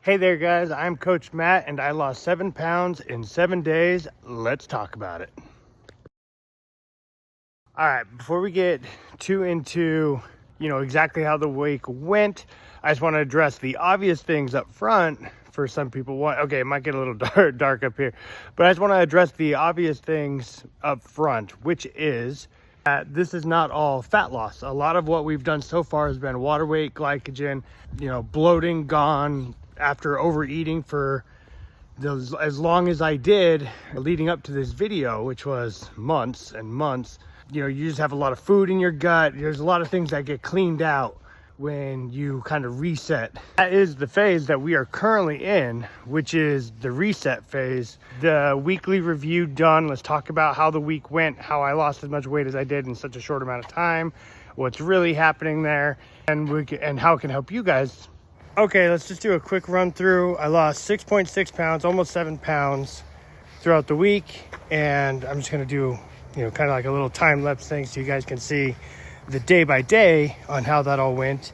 Hey there guys, I'm Coach Matt and I lost 7 pounds in 7 days. Let's talk about it. All right, before we get too into, exactly how the week went, I just want to address the obvious things up front for some people. Okay, it might get a little dark up here, but I just want to address the obvious things up front, which is that this is not all fat loss. A lot of what we've done so far has been water weight, glycogen, bloating gone after overeating for as long as I did leading up to this video, which was months and months. You just have a lot of food in your gut. There's a lot of things that get cleaned out when you kind of reset. That is the phase that we are currently in, which is the reset phase. The weekly review done. Let's talk about how the week went, how I lost as much weight as I did in such a short amount of time, what's really happening there, and how it can help you guys. Okay, let's just do a quick run through. I lost 6.6 pounds, almost 7 pounds throughout the week. And I'm just gonna do, kind of like a little time lapse thing so you guys can see the day by day on how that all went.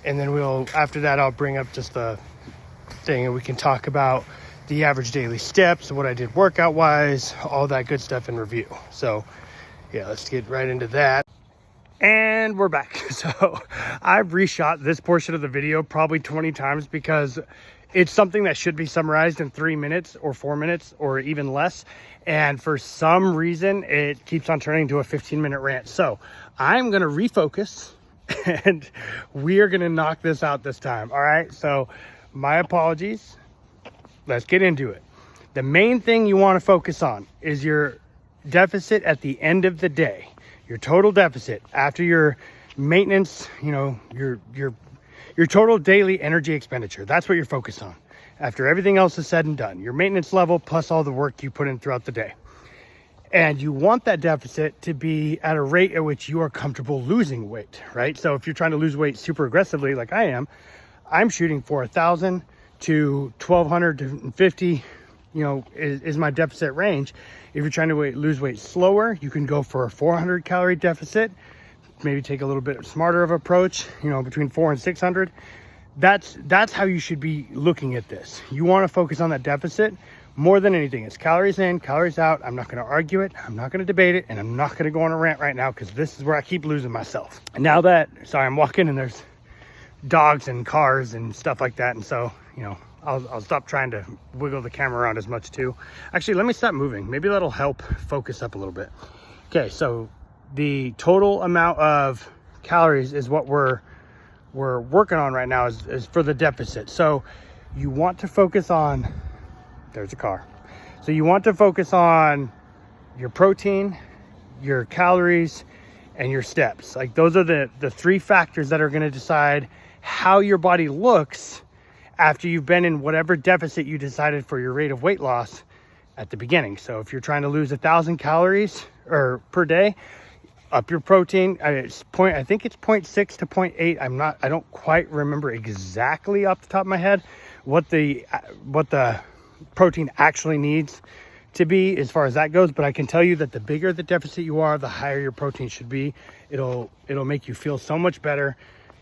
And then after that, I'll bring up just the thing and we can talk about the average daily steps, what I did workout wise, all that good stuff in review. So yeah, let's get right into that. And we're back. So I've reshot this portion of the video probably 20 times because it's something that should be summarized in 3 minutes or 4 minutes or even less. And for some reason, it keeps on turning into a 15-minute rant. So I'm going to refocus and we are going to knock this out this time. All right. So my apologies. Let's get into it. The main thing you want to focus on is your deficit at the end of the day. Your total deficit after your maintenance, your total daily energy expenditure. That's what you're focused on. After everything else is said and done, your maintenance level plus all the work you put in throughout the day. And you want that deficit to be at a rate at which you are comfortable losing weight, right? So if you're trying to lose weight super aggressively like I am, I'm shooting for 1,000 to 1,250, is my deficit range. If you're trying to lose weight slower, you can go for a 400 calorie deficit, maybe take a little bit smarter of approach, between 400 and 600. That's how you should be looking at this. You want to focus on that deficit more than anything. It's calories in, calories out. I'm not going to argue it. I'm not going to debate it. And I'm not going to go on a rant right now because this is where I keep losing myself. And now sorry, I'm walking and there's dogs and cars and stuff like that. And so, I'll stop trying to wiggle the camera around as much too. Actually, let me stop moving. Maybe that'll help focus up a little bit. Okay, so the total amount of calories is what we're working on right now is for the deficit. So you want to focus on, there's a car. So you want to focus on your protein, your calories, and your steps. Like those are the 3 factors that are gonna decide how your body looks after you've been in whatever deficit you decided for your rate of weight loss at the beginning. So if you're trying to lose 1,000 calories per day, up your protein. I think it's 0.6 to 0.8. I don't quite remember exactly off the top of my head what the protein actually needs to be as far as that goes. But I can tell you that the bigger the deficit you are, the higher your protein should be. It'll make you feel so much better.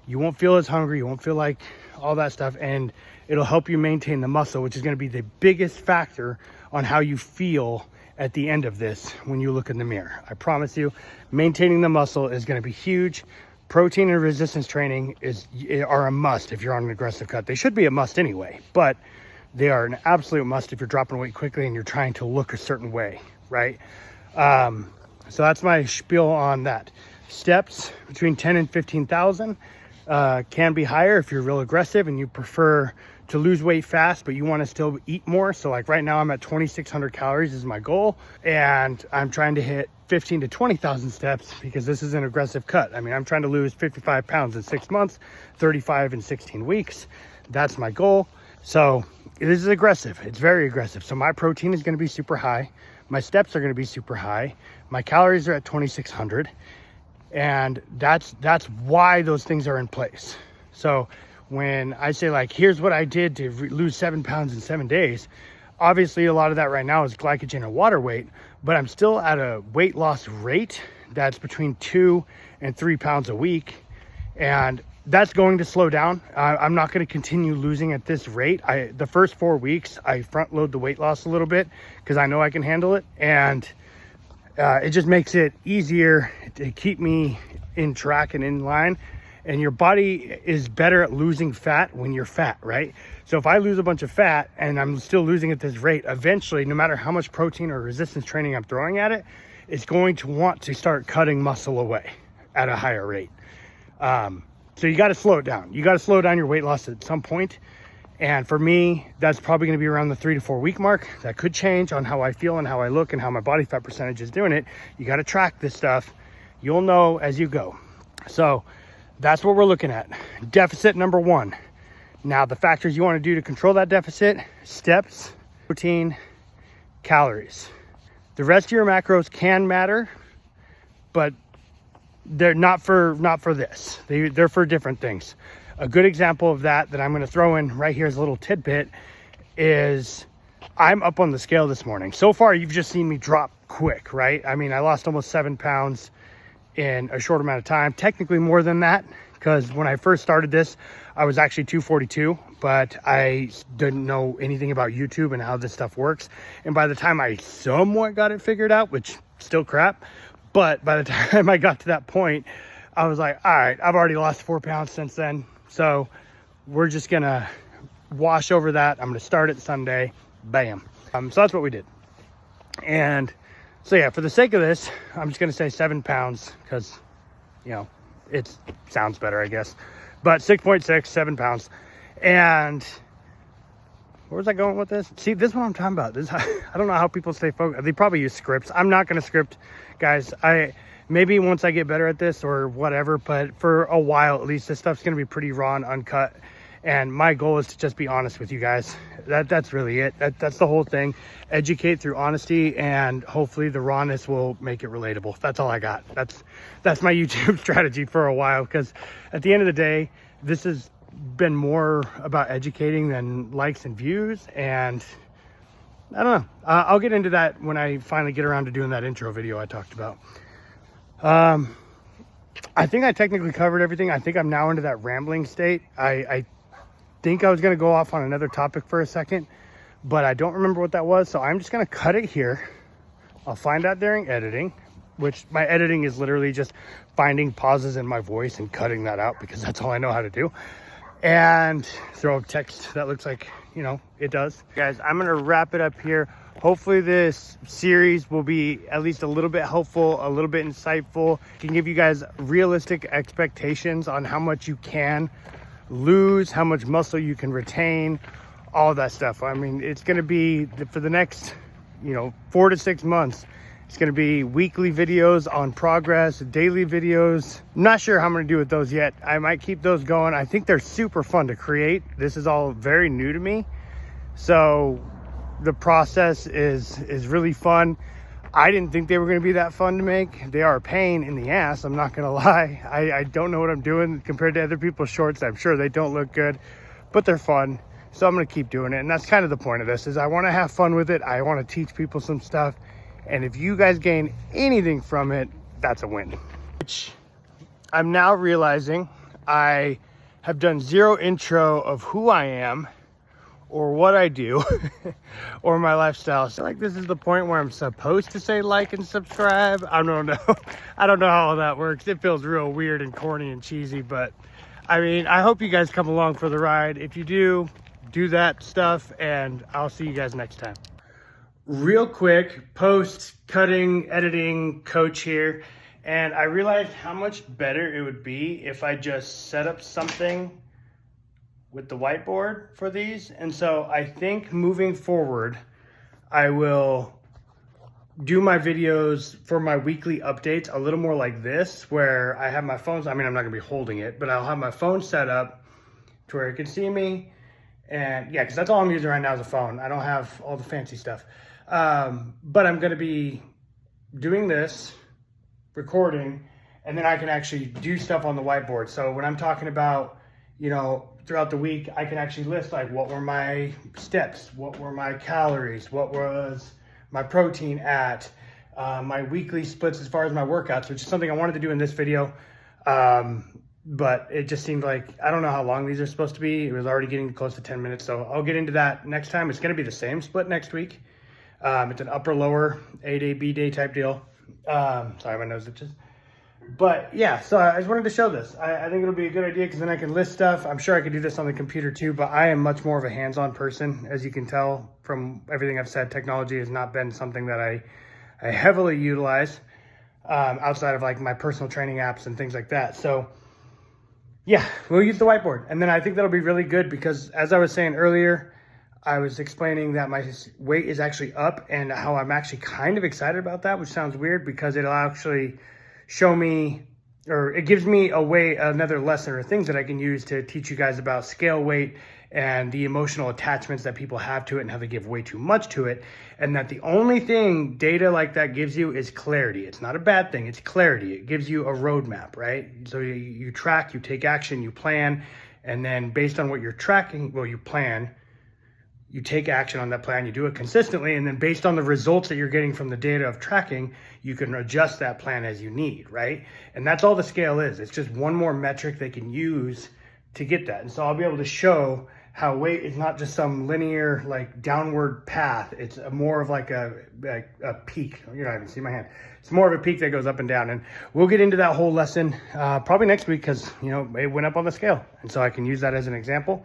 You won't feel as hungry. You won't feel like all that stuff. And it'll help you maintain the muscle, which is going to be the biggest factor on how you feel at the end of this when you look in the mirror. I promise you, maintaining the muscle is going to be huge. Protein and resistance training are a must if you're on an aggressive cut. They should be a must anyway, but they are an absolute must if you're dropping weight quickly and you're trying to look a certain way, right? So that's my spiel on that. Steps between 10 and 15,000 can be higher if you're real aggressive and you prefer to lose weight fast, but you want to still eat more. So like right now I'm at 2,600 calories is my goal. And I'm trying to hit 15 to 20,000 steps because this is an aggressive cut. I mean, I'm trying to lose 55 pounds in 6 months, 35 in 16 weeks. That's my goal. So this is aggressive. It's very aggressive. So my protein is going to be super high. My steps are going to be super high. My calories are at 2,600. And that's why those things are in place. So when I say like, here's what I did to lose 7 pounds in 7 days, obviously a lot of that right now is glycogen and water weight, but I'm still at a weight loss rate that's between 2 and 3 pounds a week. And that's going to slow down. I'm not going to continue losing at this rate. The first 4 weeks, I front load the weight loss a little bit because I know I can handle it. And it just makes it easier to keep me in track and in line. And your body is better at losing fat when you're fat, right? So if I lose a bunch of fat and I'm still losing at this rate, eventually, no matter how much protein or resistance training I'm throwing at it, it's going to want to start cutting muscle away at a higher rate. So you got to slow it down. You got to slow down your weight loss at some point. And for me, that's probably going to be around the 3 to 4 week mark. That could change on how I feel and how I look and how my body fat percentage is doing it. You got to track this stuff. You'll know as you go. So that's what we're looking at. Deficit number 1. Now the factors you want to do to control that deficit: steps, protein, calories. The rest of your macros can matter, but they're not for this. They're for different things. A good example of that I'm going to throw in right here as a little tidbit is I'm up on the scale this morning. So far, you've just seen me drop quick, right? I mean, I lost almost 7 pounds in a short amount of time. Technically more than that, because when I first started this, I was actually 242, but I didn't know anything about YouTube and how this stuff works. And by the time I somewhat got it figured out, which still crap, but by the time I got to that point, I was like, all right, I've already lost 4 pounds since then. So we're just gonna wash over that. I'm gonna start it Sunday, bam. So that's what we did. And so yeah, for the sake of this, I'm just gonna say 7 pounds because, you know, it sounds better, I guess. But 6.6, 7 pounds. And where was I going with this? See, this is what I'm talking about. I don't know how people stay focused. They probably use scripts. I'm not gonna script, guys. Maybe once I get better at this or whatever, but for a while at least, this stuff's gonna be pretty raw and uncut. And my goal is to just be honest with you guys. That's really it. That's the whole thing. Educate through honesty, and hopefully the rawness will make it relatable. That's all I got. That's my YouTube strategy for a while, because at the end of the day, this has been more about educating than likes and views. And I don't know. I'll get into that when I finally get around to doing that intro video I talked about. I think I technically covered everything. I think I'm now into that rambling state. I think I was going to go off on another topic for a second, but I don't remember what that was. So I'm just going to cut it here. I'll find out during editing, which my editing is literally just finding pauses in my voice and cutting that out because that's all I know how to do. And throw up text that looks like, you know, it does. Guys, I'm going to wrap it up here. Hopefully this series will be at least a little bit helpful, a little bit insightful. Can give you guys realistic expectations on how much you can lose, how much muscle you can retain, all that stuff. I mean, it's going to be for the next, 4 to 6 months. It's going to be weekly videos on progress, daily videos. I'm not sure how I'm going to do with those yet. I might keep those going. I think they're super fun to create. This is all very new to me. So the process is really fun. I didn't think they were going to be that fun to make. They are a pain in the ass, I'm not going to lie. I don't know what I'm doing compared to other people's shorts. I'm sure they don't look good, but they're fun. So I'm going to keep doing it. And that's kind of the point of this, is I want to have fun with it. I want to teach people some stuff. And if you guys gain anything from it, that's a win. Which I'm now realizing I have done zero intro of who I am or what I do or my lifestyle. So like, this is the point where I'm supposed to say like and subscribe. I don't know. I don't know how all that works. It feels real weird and corny and cheesy, but I mean, I hope you guys come along for the ride. If you do that stuff, and I'll see you guys next time. Real quick, post cutting, editing coach here. And I realized how much better it would be if I just set up something with the whiteboard for these. And so I think moving forward, I will do my videos for my weekly updates a little more like this, where I have my phone. I mean, I'm not gonna be holding it, but I'll have my phone set up to where it can see me. And yeah, because that's all I'm using right now is a phone. I don't have all the fancy stuff. But I'm gonna be doing this, recording, and then I can actually do stuff on the whiteboard. So when I'm talking about, throughout the week, I can actually list like what were my steps, what were my calories, what was my protein at, my weekly splits as far as my workouts, which is something I wanted to do in this video. but it just seemed like, I don't know how long these are supposed to be. It was already getting close to 10 minutes. So I'll get into that next time. It's going to be the same split next week. It's an upper lower A day, B day type deal. Sorry, my nose itches. But yeah, so I just wanted to show this. I think it'll be a good idea because then I can list stuff. I'm sure I could do this on the computer too, but I am much more of a hands-on person. As you can tell from everything I've said, technology has not been something that I heavily utilize outside of like my personal training apps and things like that. So yeah, we'll use the whiteboard. And then I think that'll be really good because as I was saying earlier, I was explaining that my weight is actually up and how I'm actually kind of excited about that, which sounds weird because it'll actually show me, or it gives me another lesson or things that I can use to teach you guys about scale weight and the emotional attachments that people have to it and how they give way too much to it. And that the only thing data like that gives you is clarity. It's not a bad thing, it's clarity. It gives you a roadmap, right? So you track, you take action, you plan, and then based on what you're tracking, well, you plan, you take action on that plan, you do it consistently, and then based on the results that you're getting from the data of tracking, you can adjust that plan as you need, right? And that's all the scale is. It's just one more metric they can use to get that. And so I'll be able to show how weight is not just some linear, like downward path. It's more of like a peak. You're not even seeing my hand. It's more of a peak that goes up and down. And we'll get into that whole lesson probably next week because, you know, it went up on the scale. And so I can use that as an example.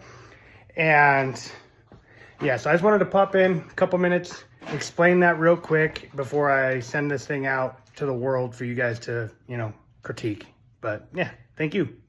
And yeah, so I just wanted to pop in a couple minutes, explain that real quick before I send this thing out to the world for you guys to, you know, critique. But yeah, thank you.